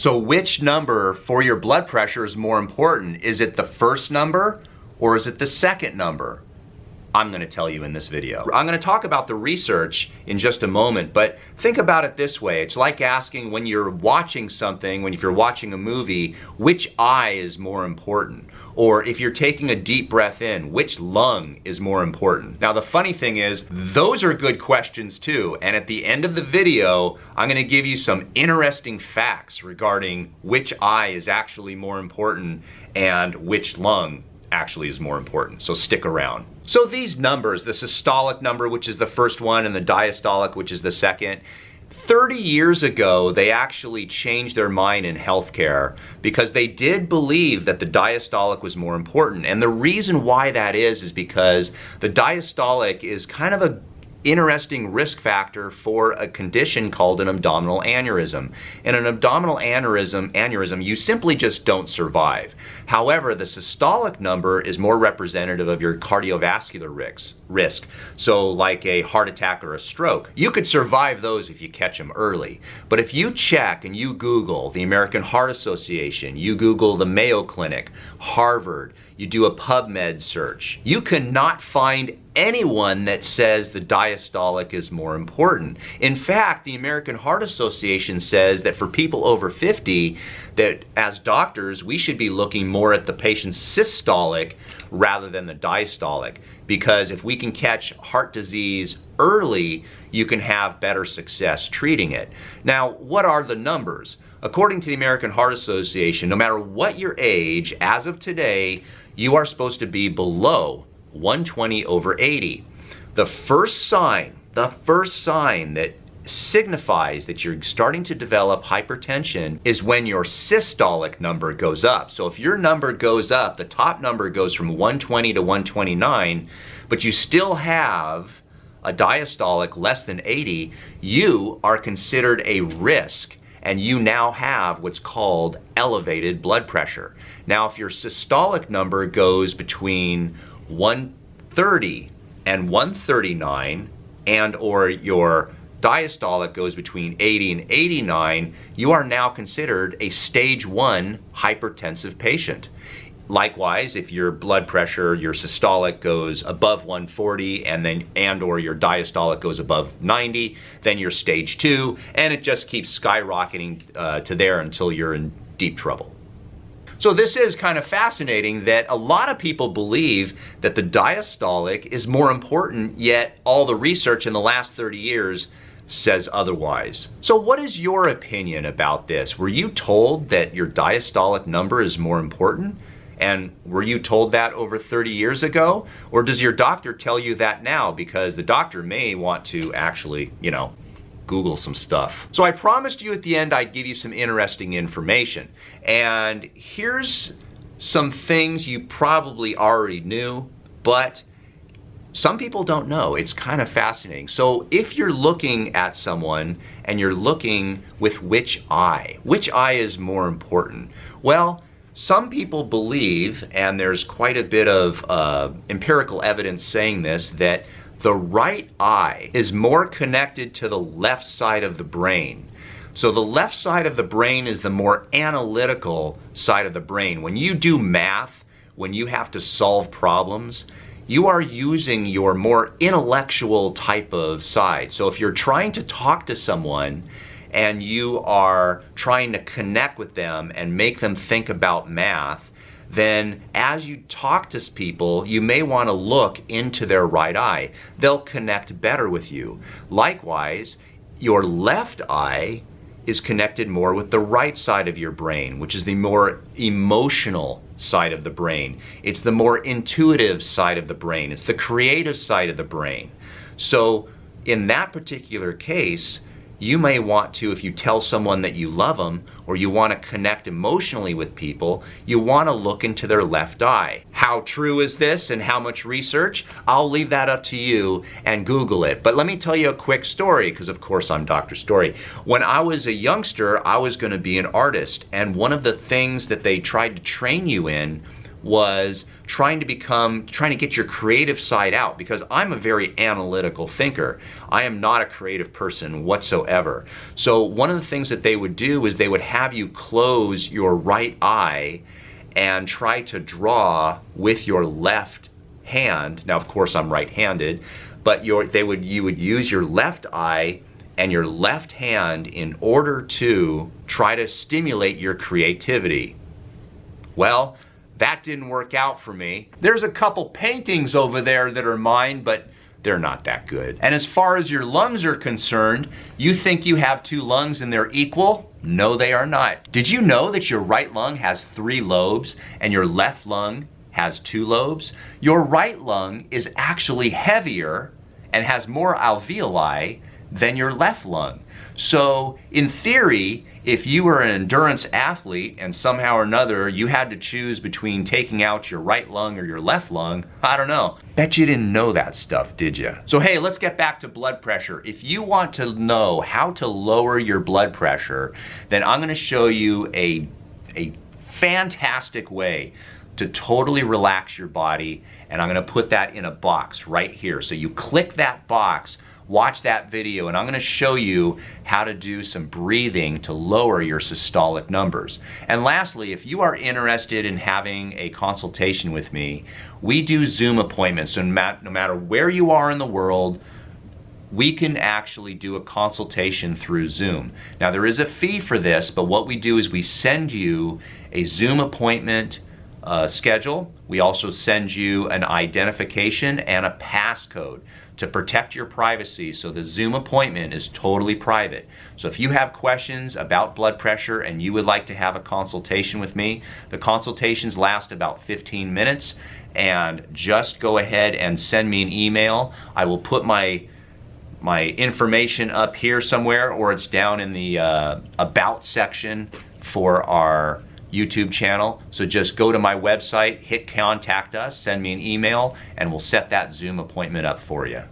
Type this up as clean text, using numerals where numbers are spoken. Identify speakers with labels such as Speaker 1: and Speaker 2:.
Speaker 1: So which number for your blood pressure is more important? Is it the first number or is it the second number? I'm going to tell you in this video. I'm going to talk about the research in just a moment, but think about it this way. It's like asking when you're watching something, if you're watching a movie, which eye is more important? Or if you're taking a deep breath in, which lung is more important? Now the funny thing is, those are good questions too, and at the end of the video, I'm going to give you some interesting facts regarding which eye is actually more important and which lung actually is more important, so stick around. So these numbers, the systolic number, which is the first one, and the diastolic, which is the second, 30 years ago, they actually changed their mind in healthcare because they did believe that the diastolic was more important. And the reason why that is because the diastolic is kind of a interesting risk factor for a condition called an abdominal aneurysm. In an abdominal aneurysm, you simply just don't survive. However, the systolic number is more representative of your cardiovascular risk. So like a heart attack or a stroke. You could survive those if you catch them early. But if you check and you Google the American Heart Association, you Google the Mayo Clinic, Harvard, you do a PubMed search, you cannot find anyone that says the diastolic is more important. In fact, the American Heart Association says that for people over 50, that as doctors, we should be looking more at the patient's systolic rather than the diastolic. Because if we can catch heart disease early, you can have better success treating it. Now, what are the numbers? According to the American Heart Association, no matter what your age, as of today, you are supposed to be below 120 over 80. The first sign that signifies that you're starting to develop hypertension is when your systolic number goes up. So if your number goes up, the top number goes from 120 to 129, but you still have a diastolic less than 80, you are considered a risk. And you now have what's called elevated blood pressure. Now, if your systolic number goes between 130 and 139, and or your diastolic goes between 80 and 89, you are now considered a stage 1 hypertensive patient. Likewise, if your blood pressure, your systolic goes above 140 and or your diastolic goes above 90, then you're stage 2, and it just keeps skyrocketing to there until you're in deep trouble. So this is kind of fascinating that a lot of people believe that the diastolic is more important, yet all the research in the last 30 years says otherwise. So what is your opinion about this? Were you told that your diastolic number is more important? And were you told that over 30 years ago? Or does your doctor tell you that now? Because the doctor may want to actually, Google some stuff. So I promised you at the end I'd give you some interesting information. And here's some things you probably already knew, but some people don't know. It's kind of fascinating. So if you're looking at someone and you're looking with which eye is more important? Well, some people believe, and there's quite a bit of empirical evidence saying this, that the right eye is more connected to the left side of the brain. So the left side of the brain is the more analytical side of the brain. When you do math, when you have to solve problems, you are using your more intellectual type of side. So if you're trying to talk to someone and you are trying to connect with them and make them think about math, then as you talk to people, you may want to look into their right eye. They'll connect better with you. Likewise, your left eye is connected more with the right side of your brain, which is the more emotional side of the brain. It's the more intuitive side of the brain. It's the creative side of the brain. So in that particular case, you may want to, if you tell someone that you love them or you want to connect emotionally with people, you want to look into their left eye. How true is this and how much research? I'll leave that up to you and Google it. But let me tell you a quick story, because of course I'm Dr. Story. When I was a youngster, I was going to be an artist, and one of the things that they tried to train you in was trying to get your creative side out, because I'm a very analytical thinker. I am not a creative person whatsoever. So one of the things that they would do is they would have you close your right eye and try to draw with your left hand. Now, of course, I'm right-handed, but you would use your left eye and your left hand in order to try to stimulate your creativity. Well, that didn't work out for me. There's a couple paintings over there that are mine, but they're not that good. And as far as your lungs are concerned, you think you have 2 lungs and they're equal? No, they are not. Did you know that your right lung has 3 lobes and your left lung has 2 lobes? Your right lung is actually heavier and has more alveoli than your left lung. So in theory, if you were an endurance athlete and somehow or another you had to choose between taking out your right lung or your left lung, I don't know. Bet you didn't know that stuff, did you? So hey, let's get back to blood pressure. If you want to know how to lower your blood pressure, then I'm gonna show you a fantastic way to totally relax your body, and I'm gonna put that in a box right here. So you click that box, watch that video, and I'm gonna show you how to do some breathing to lower your systolic numbers. And lastly, if you are interested in having a consultation with me, we do Zoom appointments. So no matter where you are in the world, we can actually do a consultation through Zoom. Now, there is a fee for this, but what we do is we send you a Zoom appointment schedule. We also send you an identification and a passcode to protect your privacy, so the Zoom appointment is totally private. So if you have questions about blood pressure and you would like to have a consultation with me, the consultations last about 15 minutes, and just go ahead and send me an email. I will put my information up here somewhere, or it's down in the about section for our YouTube channel. So just go to my website, hit contact us, send me an email, and we'll set that Zoom appointment up for you.